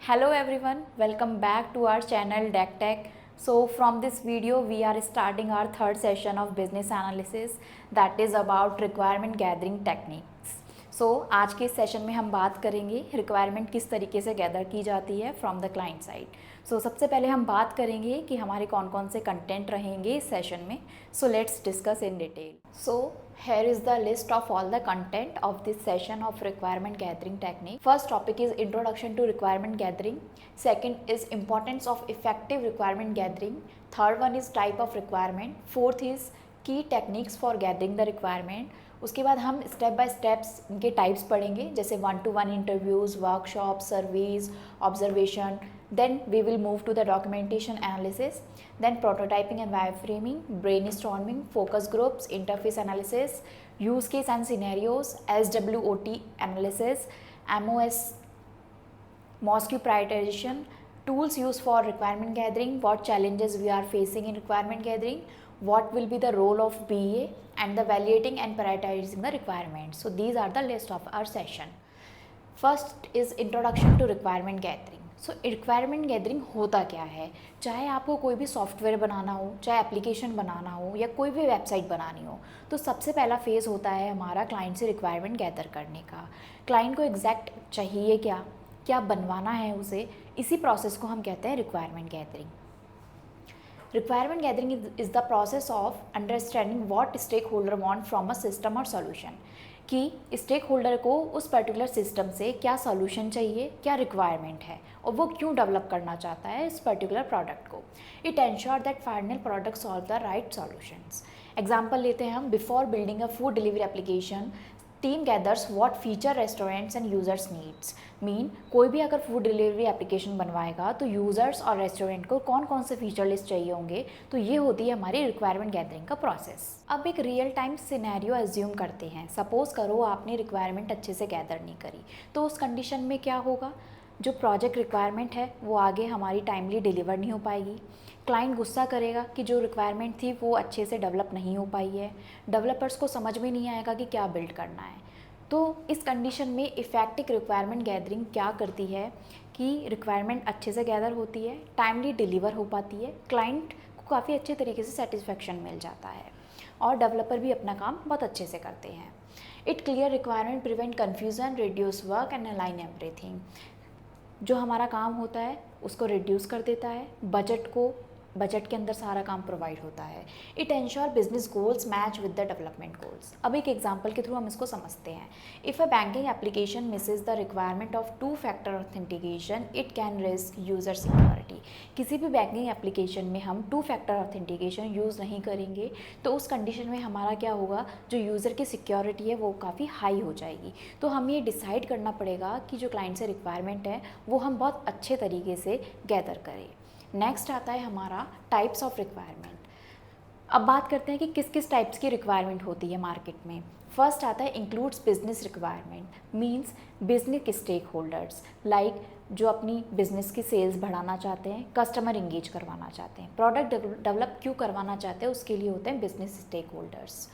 Hello everyone, welcome back to our channel DECTech. So from this video we are starting our third session of business analysis that is about requirement gathering techniques. So आज के session में हम बात करेंगे requirement किस तरीके से gather की जाती है फ्रॉम द क्लाइंट साइड. सो सबसे पहले हम बात करेंगे कि हमारे कौन कौन से कंटेंट रहेंगे इस सेशन में. So let's discuss in detail. So here is the list of all the content of this session of requirement gathering technique. First topic is introduction to requirement gathering. Second is importance of effective requirement gathering. Third one is type of requirement. Fourth is key techniques for gathering the requirement. उसके बाद हम step by steps इनके types पढ़ेंगे, जैसे 1-to-1 interviews, workshop, surveys, observation. Then we will move to the documentation analysis, then prototyping and wireframing, brainstorming, focus groups, interface analysis, use case and scenarios, SWOT analysis, MOS, MOSQ prioritization, tools used for requirement gathering, what challenges we are facing in requirement gathering, what will be the role of BA, and the evaluating and prioritizing the requirements. So these are the list of our session. First is introduction to requirement gathering. So requirement gathering होता क्या है. चाहे आपको कोई भी software बनाना हो, चाहे application बनाना हो या कोई भी वेबसाइट बनानी हो, तो सबसे पहला फेज़ होता है हमारा क्लाइंट से रिक्वायरमेंट गैदर करने का. क्लाइंट को एग्जैक्ट चाहिए क्या, क्या बनवाना है उसे, इसी प्रोसेस को हम कहते हैं requirement gathering. Requirement gathering is the process of understanding what stakeholder want from a system और सॉल्यूशन, कि स्टेक होल्डर को उस पर्टिकुलर सिस्टम से क्या सॉल्यूशन चाहिए, क्या रिक्वायरमेंट है और वो क्यों डेवलप करना चाहता है इस पर्टिकुलर प्रोडक्ट को. It ensure that final product solve the right solutions. Example लेते हैं हम. Before building a food delivery application, team gathers what feature restaurants and users needs. Mean कोई भी अगर फूड डिलीवरी एप्लीकेशन बनवाएगा तो यूज़र्स और restaurant को कौन कौन से फीचर लिस्ट चाहिए होंगे. तो ये होती है हमारी रिक्वायरमेंट गैदरिंग का प्रोसेस. अब एक रियल टाइम सिनेरियो एज्यूम करते हैं. सपोज़ करो आपने रिक्वायरमेंट अच्छे से गैदर नहीं करी, तो उस कंडीशन में क्या होगा, जो प्रोजेक्ट रिक्वायरमेंट है वो आगे हमारी टाइमली डिलीवर नहीं हो पाएगी. क्लाइंट गुस्सा करेगा कि जो रिक्वायरमेंट थी वो अच्छे से डेवलप नहीं हो पाई है. डेवलपर्स को समझ में नहीं आएगा कि क्या बिल्ड करना है. तो इस कंडीशन में इफेक्टिव रिक्वायरमेंट गैदरिंग क्या करती है कि रिक्वायरमेंट अच्छे से गैदर होती है, टाइमली डिलीवर हो पाती है, क्लाइंट को काफ़ी अच्छे तरीके से सेटिस्फेक्शन मिल जाता है और डेवलपर भी अपना काम बहुत अच्छे से करते हैं. It clear requirement prevent confusion, reduce work and align everything. जो हमारा काम होता है उसको रिड्यूस कर देता है, बजट के अंदर सारा काम प्रोवाइड होता है. It ensure business goals match with the development goals. अब एक एग्जांपल के थ्रू हम इसको समझते हैं. If a banking application misses the requirement of 2-factor authentication, it can risk user security. किसी भी बैंकिंग एप्लीकेशन में हम 2-factor ऑथेंटिकेशन यूज़ नहीं करेंगे तो उस कंडीशन में हमारा क्या होगा, जो यूज़र की सिक्योरिटी है वो काफ़ी हाई हो जाएगी. तो हम ये डिसाइड करना पड़ेगा कि जो क्लाइंट से रिक्वायरमेंट है वो हम बहुत अच्छे तरीके से गैदर करें. नेक्स्ट आता है हमारा टाइप्स ऑफ रिक्वायरमेंट. अब बात करते हैं कि किस किस टाइप्स की रिक्वायरमेंट होती है मार्केट में. फर्स्ट आता है includes business requirement. Means business stakeholders, like जो अपनी बिजनेस की सेल्स बढ़ाना चाहते हैं, कस्टमर इंगेज करवाना चाहते हैं, प्रोडक्ट डेवलप क्यों करवाना चाहते हैं, उसके लिए होते हैं बिजनेस स्टेक होल्डर्स.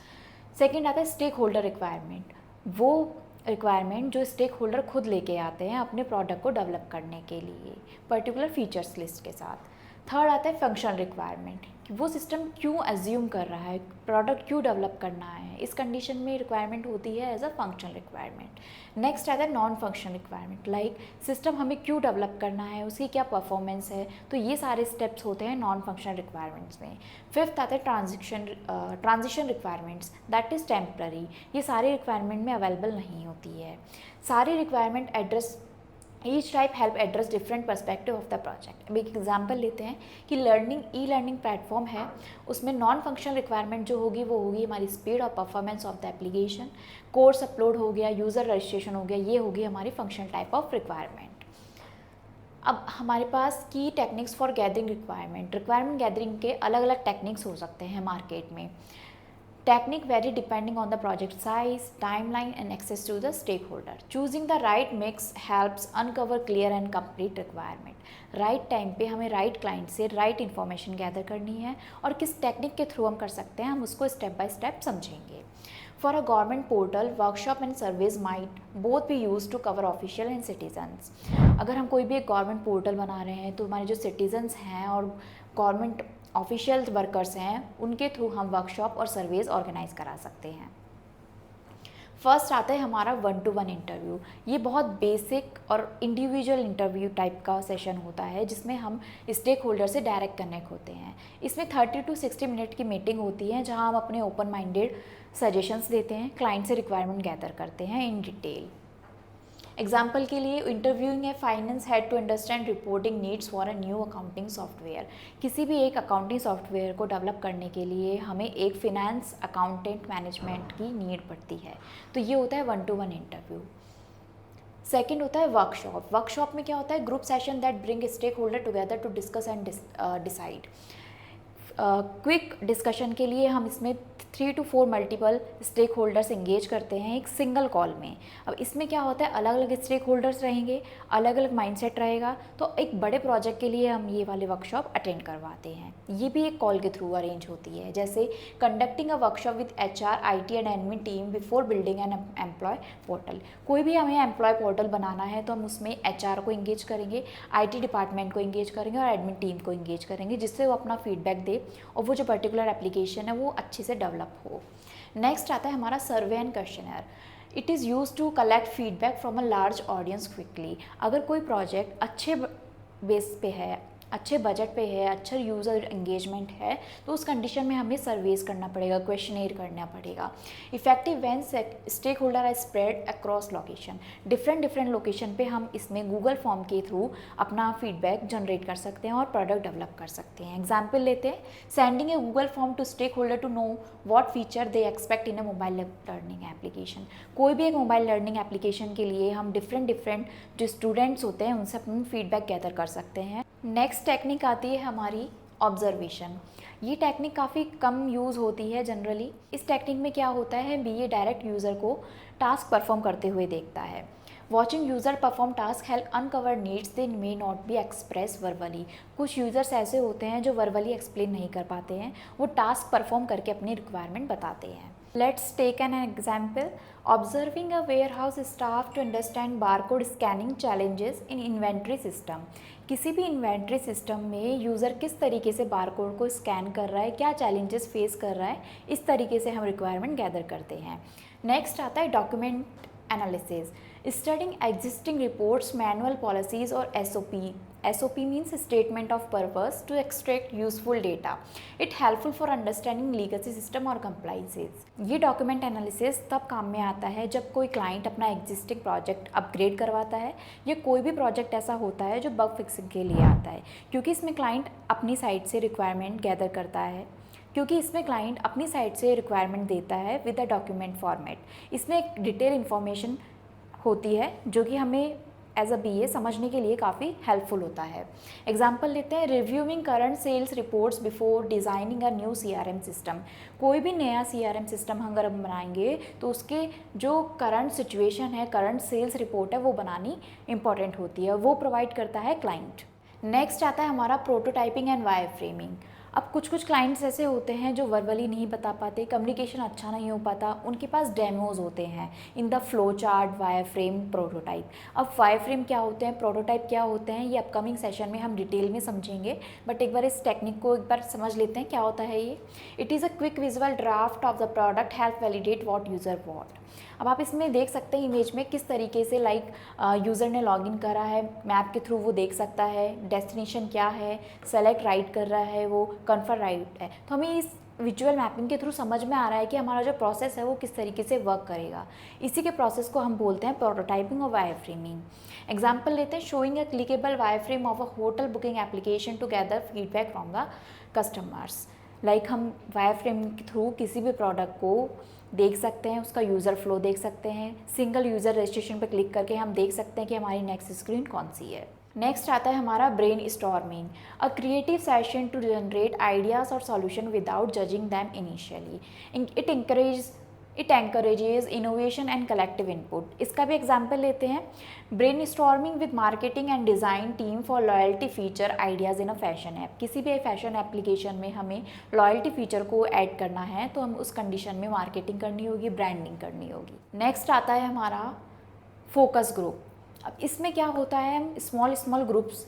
सेकेंड आता है स्टेक होल्डर रिक्वायरमेंट. वो रिक्वायरमेंट जो स्टेक होल्डर खुद लेके आते हैं अपने प्रोडक्ट को डेवलप करने के लिए पर्टिकुलर फीचर्स लिस्ट के साथ. थर्ड आता है फंक्शनल रिक्वायरमेंट, कि वो सिस्टम क्यों एज्यूम कर रहा है, प्रोडक्ट क्यों डेवलप करना है, इस कंडीशन में रिक्वायरमेंट होती है as a functional requirement. Next आता है non functional requirement, like system हमें क्यों डेवलप करना है, उसकी क्या परफॉर्मेंस है. तो ये सारे स्टेप्स होते हैं नॉन फंक्शनल रिक्वायरमेंट्स में. फिफ्थ आता है transition requirements, that is temporary. ये सारी रिक्वायरमेंट में अवेलेबल नहीं होती है. सारी requirement address each type help address different perspective of the project. अब एक एग्जांपल लेते हैं कि ई लर्निंग प्लेटफॉर्म है, उसमें नॉन फंक्शनल रिक्वायरमेंट जो होगी वो होगी हमारी स्पीड और performance of the application. Course upload हो गया, यूज़र रजिस्ट्रेशन हो गया, ये होगी हमारी फंक्शनल टाइप ऑफ रिक्वायरमेंट. अब हमारे पास की techniques for gathering requirement. Requirement gathering के अलग अलग टेक्निक्स हो सकते हैं मार्केट में. Technique vary depending on the project size, timeline and access to the stakeholder. Choosing the right mix helps uncover clear and complete requirement. Right time पे हमें right client से right information gather करनी है और किस technique के through हम कर सकते हैं हम उसको स्टेप बाय स्टेप समझेंगे. For a government portal, workshop and surveys might both be used to cover official and citizens. अगर हम कोई भी एक गवर्नमेंट पोर्टल बना रहे हैं तो हमारे जो सिटीजन्स हैं और गवर्नमेंट ऑफिशियल वर्कर्स हैं उनके थ्रू हम वर्कशॉप और सर्वेज ऑर्गेनाइज करा सकते हैं। फर्स्ट आता है हमारा 1-to-1 इंटरव्यू। ये बहुत बेसिक और इंडिविजुअल इंटरव्यू टाइप का सेशन होता है जिसमें हम स्टेक होल्डर से डायरेक्ट कनेक्ट होते हैं। इसमें 30 to 60 मिनट की मीटिंग होती है जहां हम अपने ओपन माइंडेड सजेशंस देते हैं, क्लाइंट से रिक्वायरमेंट गैदर करते हैं इन डिटेल। एग्जाम्पल के लिए interviewing a finance head to understand reporting needs for a new accounting software. किसी भी एक अकाउंटिंग सॉफ्टवेयर को डेवलप करने के लिए हमें एक फिनेंस अकाउंटेंट मैनेजमेंट की नीड पड़ती है, तो ये होता है 1-to-1 इंटरव्यू। सेकेंड होता है वर्कशॉप। वर्कशॉप में क्या होता है? Group session that bring stakeholder together to discuss and decide. Quick discussion के लिए हम इसमें 3 to 4 multiple stakeholders engage करते हैं एक सिंगल कॉल में। अब इसमें क्या होता है, अलग अलग स्टेक होल्डर्स रहेंगे, अलग अलग माइंडसेट रहेगा, तो एक बड़े प्रोजेक्ट के लिए हम ये वाले वर्कशॉप अटेंड करवाते हैं। ये भी एक कॉल के थ्रू अरेंज होती है, जैसे conducting a workshop with HR, IT and admin team before building an employ portal. कोई भी हमें एम्प्लॉय पोर्टल बनाना है तो हम उसमें HR को इंगेज करेंगे, IT डिपार्टमेंट को इंगेज करेंगे और एडमिन टीम को इंगेज करेंगे, जिससे वो अपना फीडबैक दे और वो जो पर्टिकुलर एप्लीकेशन है वो अच्छे से डेवलप हो। नेक्स्ट आता है हमारा survey and questionnaire. It is use to collect feedback from a large audience quickly. अगर कोई प्रोजेक्ट अच्छे बेस पे है, अच्छे बजट पे है, अच्छा यूज़र एंगेजमेंट है, तो उस कंडीशन में हमें सर्वेस करना पड़ेगा, क्वेश्चनेयर करना पड़ेगा। Effective when stakeholder are spread across location. Different location पे हम इसमें गूगल फॉर्म के थ्रू अपना फीडबैक जनरेट कर सकते हैं और प्रोडक्ट डेवलप कर सकते हैं। एग्जाम्पल लेते हैं, sending a Google form to stakeholder to know what feature they expect in a mobile learning application. कोई भी एक मोबाइल लर्निंग एप्लीकेशन के लिए हम डिफरेंट जो स्टूडेंट्स होते हैं उनसे अपना फीडबैक गैदर कर सकते हैं। नेक्स्ट टेक्निक आती है हमारी ऑब्जर्वेशन। ये टेक्निक काफ़ी कम यूज़ होती है जनरली। इस टेक्निक में क्या होता है, BA डायरेक्ट यूज़र को टास्क परफॉर्म करते हुए देखता है। Watching user perform task help uncover needs they may not be express verbally. कुछ यूज़र्स ऐसे होते हैं जो वर्बली एक्सप्लेन नहीं कर पाते हैं, वो टास्क परफॉर्म करके अपनी रिक्वायरमेंट बताते हैं। Let's take an example, observing a warehouse staff to understand barcode scanning challenges in inventory system. किसी भी इन्वेंट्री सिस्टम में यूज़र किस तरीके से बारकोड को स्कैन कर रहा है, क्या चैलेंजेस फेस कर रहा है, इस तरीके से हम रिक्वायरमेंट गैदर करते हैं। नेक्स्ट आता है document analysis. Studying existing reports, manual policies और SOP means statement of purpose to extract useful data. It helpful for understanding legacy system और compliances. ये डॉक्यूमेंट एनालिसिस तब काम में आता है जब कोई क्लाइंट अपना एग्जिस्टिंग प्रोजेक्ट अपग्रेड करवाता है या कोई भी प्रोजेक्ट ऐसा होता है जो बग फिक्सिंग के लिए आता है, क्योंकि इसमें क्लाइंट अपनी साइड से रिक्वायरमेंट गैदर करता है, क्योंकि इसमें क्लाइंट अपनी साइड से रिक्वायरमेंट देता है विद द डॉक्यूमेंट फॉर्मेट। इसमें एक डिटेल इन्फॉर्मेशन होती है जो कि हमें एज अ BA समझने के लिए काफ़ी हेल्पफुल होता है। एग्जाम्पल लेते हैं, reviewing current sales reports before designing a new CRM system. कोई भी नया CRM सिस्टम अगर हम बनाएंगे तो उसके जो करंट सिचुएशन है, करंट सेल्स रिपोर्ट है, वो बनानी इंपॉर्टेंट होती है, वो प्रोवाइड करता है क्लाइंट। नेक्स्ट आता है हमारा प्रोटोटाइपिंग एंड वायर फ्रेमिंग। अब कुछ क्लाइंट्स ऐसे होते हैं जो वर्बली नहीं बता पाते, कम्युनिकेशन अच्छा नहीं हो पाता, उनके पास डेमोज होते हैं in the flow chart, wire frame, prototype. अब वायर फ्रेम क्या होते हैं, प्रोटोटाइप क्या होते हैं, ये अपकमिंग सेशन में हम डिटेल में समझेंगे, बट एक बार इस टेक्निक को एक बार समझ लेते हैं क्या होता है ये। It is a quick visual draft of the product, help validate what user want. अब आप इसमें देख सकते हैं इमेज में किस तरीके से यूज़र ने लॉगिन करा है, मैप के थ्रू वो देख सकता है, डेस्टिनेशन क्या है, सेलेक्ट राइट कर रहा है, वो कन्फर्म राइट है। तो हमें इस विजुअल मैपिंग के थ्रू समझ में आ रहा है कि हमारा जो प्रोसेस है वो किस तरीके से वर्क करेगा। इसी के प्रोसेस को हम बोलते हैं प्रोटोटाइपिंग और वायर फ्रेमिंग। एग्जाम्पल लेते हैं, showing a clickable wireframe of a hotel booking application to gather feedback from the customers. हम वायर फ्रेम के थ्रू किसी भी प्रोडक्ट को देख सकते हैं, उसका यूज़र फ्लो देख सकते हैं, सिंगल यूज़र रजिस्ट्रेशन पर क्लिक करके हम देख सकते हैं कि हमारी नेक्स्ट स्क्रीन कौन सी है। नेक्स्ट आता है हमारा brain storming, a creative session to generate ideas और solution without judging them initially. It encourage it encourages innovation and collective input. इसका भी एग्जाम्पल लेते हैं, brain storming with marketing and design team for loyalty feature ideas in a fashion app. किसी भी fashion application में हमें loyalty feature को add करना है तो हम उस कंडीशन में मार्केटिंग करनी होगी, ब्रांडिंग करनी होगी। नेक्स्ट आता है हमारा फोकस ग्रुप। अब इसमें क्या होता है, हम स्मॉल ग्रुप्स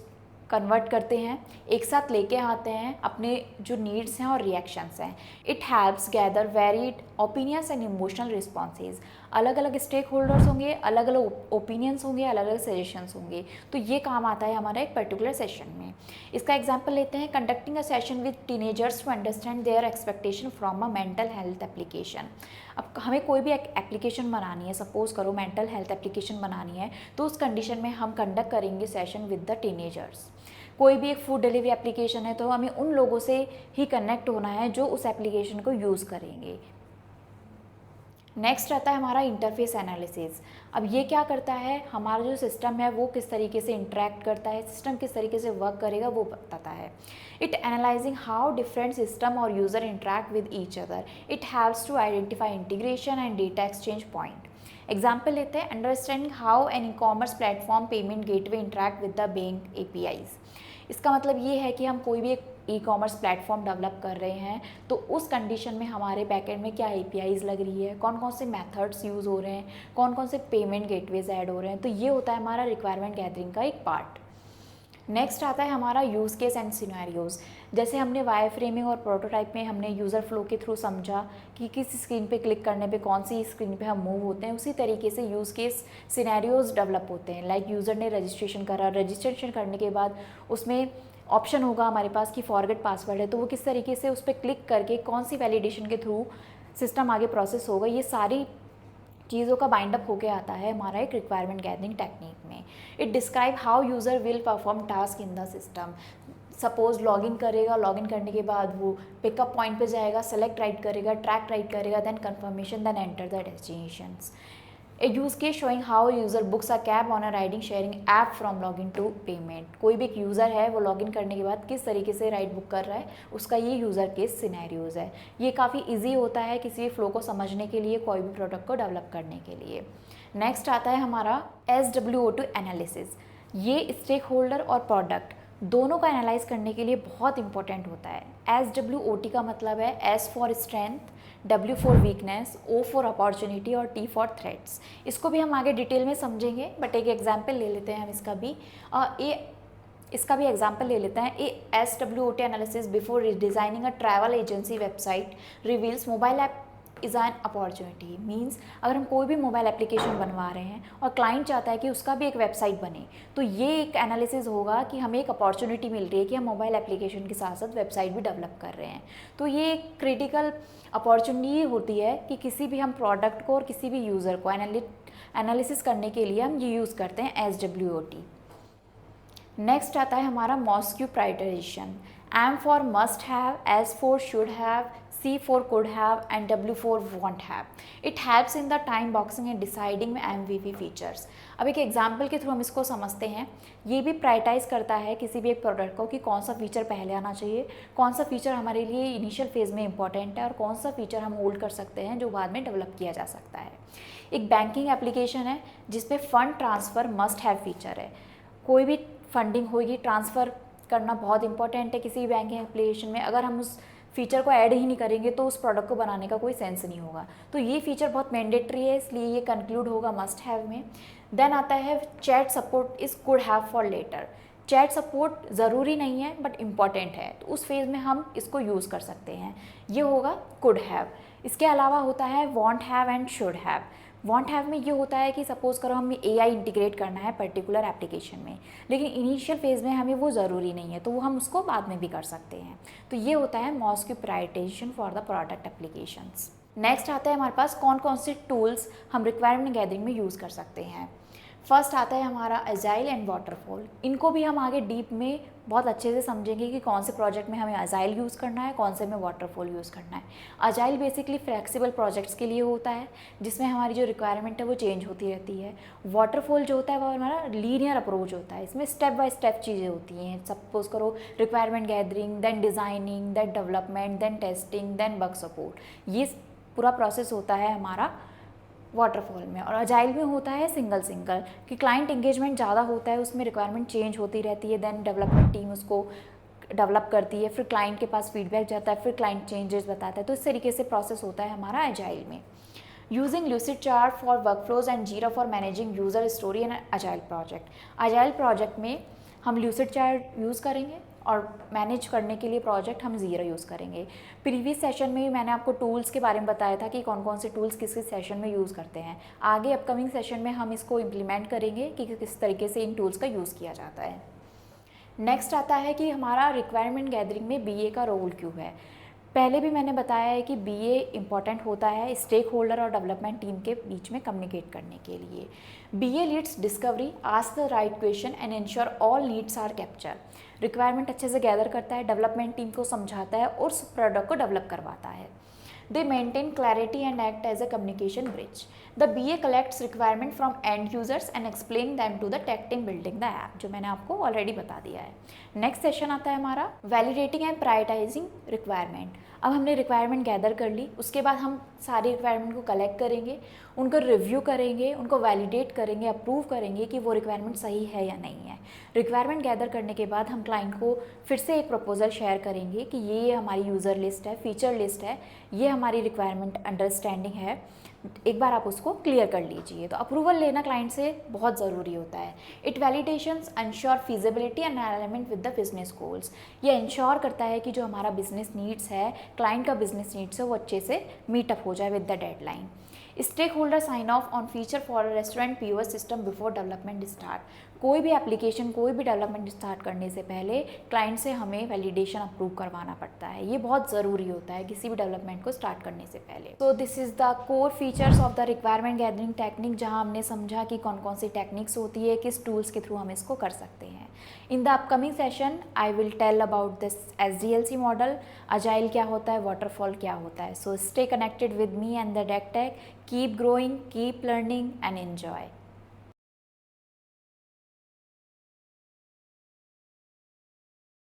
कन्वर्ट करते हैं, एक साथ लेके आते हैं अपने जो नीड्स हैं और रिएक्शंस हैं। It helps gather varied opinions and emotional responses. अलग अलग स्टेक होल्डर्स होंगे, अलग अलग ओपिनियंस होंगे, अलग अलग सजेशंस होंगे, तो ये काम आता है हमारा एक पर्टिकुलर सेशन में। इसका एग्जाम्पल लेते हैं, conducting a session with teenagers to understand their expectation from a mental health application. अब हमें कोई भी एप्लीकेशन बनानी है, सपोज करो मेंटल हेल्थ एप्लीकेशन बनानी है, तो उस कंडीशन में हम कंडक्ट करेंगे सेशन विद द टीनेजर्स। कोई भी एक फूड डिलीवरी एप्लीकेशन है तो हमें उन लोगों से ही कनेक्ट होना है जो उस एप्लीकेशन को यूज़ करेंगे। नेक्स्ट आता है हमारा इंटरफेस एनालिसिस। अब ये क्या करता है, हमारा जो सिस्टम है वो किस तरीके से इंटरेक्ट करता है, सिस्टम किस तरीके से वर्क करेगा वो बताता है। It analysing how different system और user interact with each other. It helps to identify integration and data exchange point. Example लेते हैं, understanding how an e commerce platform payment gateway interact with the bank APIs। इसका मतलब ये है कि हम कोई भी एक ई कॉमर्स प्लेटफॉर्म डेवलप कर रहे हैं तो उस कंडीशन में हमारे बैकएंड में क्या APIs लग रही है, कौन कौन से मेथड्स यूज़ हो रहे हैं, कौन कौन से पेमेंट गेटवेज ऐड हो रहे हैं, तो ये होता है हमारा रिक्वायरमेंट गैदरिंग का एक पार्ट। नेक्स्ट आता है हमारा यूज़ केस एंड सिनेरियोज़। जैसे हमने वायर फ्रेमिंग और प्रोटोटाइप में हमने यूज़र फ्लो के थ्रू समझा कि किस स्क्रीन पे क्लिक करने पे कौन सी स्क्रीन पे हम मूव होते हैं, उसी तरीके से यूज़ केस सिनेरियोज़ डेवलप होते हैं। लाइक यूज़र ने रजिस्ट्रेशन करा, रजिस्ट्रेशन करने के बाद उसमें ऑप्शन होगा हमारे पास कि फॉरगेट पासवर्ड है, तो वो किस तरीके से उस पर क्लिक करके कौन सी वैलिडेशन के थ्रू सिस्टम आगे प्रोसेस होगा, ये सारी चीज़ों का बाइंड अप होके आता है हमारा एक रिक्वायरमेंट गैदरिंग टेक्निक में। It describe how user will perform task in the system. Suppose login करेगा, लॉगिन करने के बाद वो पिकअप पॉइंट पे जाएगा, सेलेक्ट राइट करेगा, ट्रैक राइट करेगा, then confirmation, then enter the destinations. A use case showing how user books a cab on a riding sharing app from login to payment. कोई भी एक यूज़र है वो login करने के बाद किस तरीके से राइड बुक कर रहा है, उसका ये यूज़र केस सिनेरियोज़ है। ये काफ़ी इजी होता है किसी भी फ्लो को समझने के लिए, कोई भी प्रोडक्ट को डेवलप करने के लिए। नेक्स्ट आता है हमारा SWOT एनालिसिस। ये स्टेक होल्डर और प्रोडक्ट दोनों का एनालाइज करने के लिए बहुत इंपॉर्टेंट होता है। SWOT का मतलब है S for strength, W for weakness, O for opportunity और T फॉर थ्रेट्स। इसको भी हम आगे डिटेल में समझेंगे, बट एक एग्जाम्पल ले लेते हैं हम इसका भी एग्जाम्पल ले लेते हैं। SWOT analysis before designing a travel agency website reveals mobile app is an opportunity. Means अगर हम कोई भी मोबाइल एप्लीकेशन बनवा रहे हैं और क्लाइंट चाहता है कि उसका भी एक वेबसाइट बने, तो ये एक एनालिसिस होगा कि हमें एक अपॉर्चुनिटी मिल रही है कि हम मोबाइल एप्लीकेशन के साथ साथ वेबसाइट भी डेवलप कर रहे हैं। तो ये एक क्रिटिकल अपॉर्चुनिटी होती है कि किसी भी हम प्रोडक्ट को और किसी भी यूज़र को एनालिसिस करने के लिए हम ये यूज़ करते हैं SWOT। नेक्स्ट आता है हमारा mosque prioritisation. M for must have, S for should have, C for could have and W for won't have. It helps in the time boxing and deciding MVP features. अब एक example के through हम इसको समझते हैं। ये भी prioritise करता है किसी भी एक प्रोडक्ट को कि कौन सा फीचर पहले आना चाहिए, कौन सा फीचर हमारे लिए इनिशियल फेज़ में इंपॉर्टेंट है और कौन सा फीचर हम होल्ड कर सकते हैं जो बाद में डेवलप किया जा सकता है। एक बैंकिंग एप्लीकेशन है जिसपे fund transfer must have feature है। कोई भी फंडिंग होगी, ट्रांसफ़र करना बहुत इंपॉर्टेंट है किसी भी बैंकिंग एप्लीकेशन में। अगर हम उस फीचर को ऐड ही नहीं करेंगे तो उस प्रोडक्ट को बनाने का कोई सेंस नहीं होगा। तो ये फीचर बहुत मैंडेटरी है, इसलिए ये कंक्लूड होगा मस्ट हैव में। देन आता है chat support is could have for later. Chat support ज़रूरी नहीं है बट इम्पॉर्टेंट है, तो उस फेज़ में हम इसको यूज़ कर सकते हैं, ये होगा कुड हैव। इसके अलावा होता है want have and should have. Want have में ये होता है कि सपोज़ करो हमें AI इंटीग्रेट करना है पर्टिकुलर एप्लीकेशन में, लेकिन इनिशियल फेज़ में हमें वो ज़रूरी नहीं है, तो वो हम उसको बाद में भी कर सकते हैं। तो ये होता है mosque prioritisation for the product applications. Next आता है हमारे पास कौन कौन से टूल्स हम रिक्वायरमेंट गैदरिंग में यूज़ कर सकते हैं। फर्स्ट आता है हमारा अजाइल एंड वाटरफॉल। इनको भी हम आगे डीप में बहुत अच्छे से समझेंगे कि कौन से प्रोजेक्ट में हमें अजाइल यूज़ करना है, कौन से में वाटरफॉल यूज़ करना है। अजाइल बेसिकली फ्लेक्सिबल प्रोजेक्ट्स के लिए होता है जिसमें हमारी जो रिक्वायरमेंट है वो चेंज होती रहती है। वाटरफॉल जो होता है वो हमारा लीनियर अप्रोच होता है, इसमें स्टेप बाय स्टेप चीज़ें होती हैं। सपोज करो requirement gathering, then designing, then development, then testing, then bug support. ये पूरा प्रोसेस होता है हमारा वाटरफॉल में, और अजाइल में होता है सिंगल कि क्लाइंट इंगेजमेंट ज़्यादा होता है, उसमें रिक्वायरमेंट चेंज होती रहती है, देन डेवलपमेंट टीम उसको डेवलप करती है, फिर क्लाइंट के पास फीडबैक जाता है, फिर क्लाइंट चेंजेस बताता है। तो इस तरीके से प्रोसेस होता है हमारा अजाइल में। Using Lucidchart for workflows and Jira for managing user story and agile project. Agile project में हम ल्यूसिड चार्ट यूज़ करेंगे और मैनेज करने के लिए प्रोजेक्ट हम जीरा यूज़ करेंगे। प्रीवियस सेशन में मैंने आपको टूल्स के बारे में बताया था कि कौन कौन से टूल्स किस किस सेशन में यूज़ करते हैं। आगे अपकमिंग सेशन में हम इसको इम्प्लीमेंट करेंगे कि किस तरीके से इन टूल्स का यूज़ किया जाता है। नेक्स्ट आता है कि हमारा रिक्वायरमेंट गैदरिंग में बीए का रोल क्यों है। पहले भी मैंने बताया है कि बीए इम्पॉर्टेंट होता है स्टेक होल्डर और डेवलपमेंट टीम के बीच में कम्युनिकेट करने के लिए। BA leads discovery, ask the right question and ensure all needs are capture. Requirement अच्छे से गैदर करता है, डेवलपमेंट टीम को समझाता है और उस प्रोडक्ट को डेवलप करवाता है। They maintain clarity and act as a communication bridge. The BA collects requirement from end users and explain them to the tech team building the app, जो मैंने आपको ऑलरेडी बता दिया है। नेक्स्ट सेशन आता है हमारा वैलिडेटिंग एंड प्रायोरिटाइजिंग रिक्वायरमेंट। अब हमने रिक्वायरमेंट गैदर कर ली, उसके बाद हम सारी रिक्वायरमेंट को कलेक्ट करेंगे, उनको रिव्यू करेंगे, उनको वैलिडेट करेंगे, अप्रूव करेंगे कि वो रिक्वायरमेंट सही है या नहीं है। रिक्वायरमेंट गैदर करने के बाद हम क्लाइंट को फिर से एक प्रपोजल शेयर करेंगे कि ये हमारी यूज़र लिस्ट है, फीचर लिस्ट है, ये हमारी रिक्वायरमेंट अंडरस्टैंडिंग है, एक बार आप उसको क्लियर कर लीजिए। तो अप्रूवल लेना क्लाइंट से बहुत ज़रूरी होता है। It validations ensure feasibility and alignment with the business goals. ये इंश्योर करता है कि जो हमारा बिजनेस नीड्स है, क्लाइंट का बिजनेस नीड्स है, वो अच्छे से मीटअप हो जाए with the deadline. Stakeholder sign off on feature for restaurant POS system before development start. कोई भी एप्लीकेशन, कोई भी डेवलपमेंट स्टार्ट करने से पहले क्लाइंट से हमें वैलिडेशन अप्रूव करवाना पड़ता है। ये बहुत ज़रूरी होता है किसी भी डेवलपमेंट को स्टार्ट करने से पहले। तो this is the core features of the requirement gathering technique, जहाँ हमने समझा कि कौन कौन सी टेक्निक्स होती है, किस टूल्स के थ्रू हम इसको कर सकते हैं। In the upcoming session I will tell about this SDLC model, agile क्या होता है, वाटरफॉल क्या होता है। So stay connected with me and the deck tech, keep growing, keep learning and enjoy.